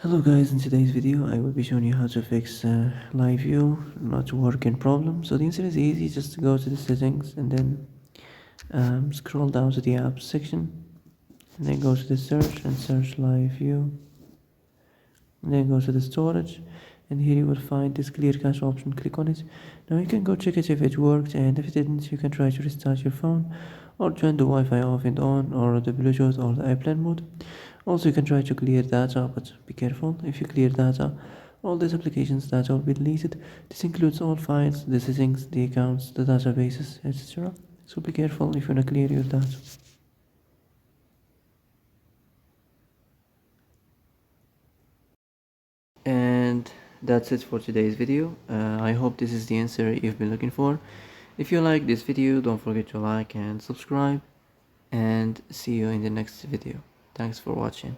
Hello guys, in today's video I will be showing you how to fix Livu not working problem. So the answer is easy, just go to the settings and then scroll down to the apps section and then go to the search and search Livu and then go to the storage and here you will find this clear cache option. Click on it. Now you can go check it if it worked, and if it didn't you can try to restart your phone or join the Wi-Fi off and on or the Bluetooth or the airplane mode. Also you can try to clear data, but be careful. If you clear data, all these applications data will be deleted. This includes all files, the settings, the accounts, the databases, etc. So be careful if you want to clear your data. And that's it for today's video. I hope this is the answer you've been looking for. If you like this video, don't forget to like and subscribe, and see you in the next video. Thanks for watching.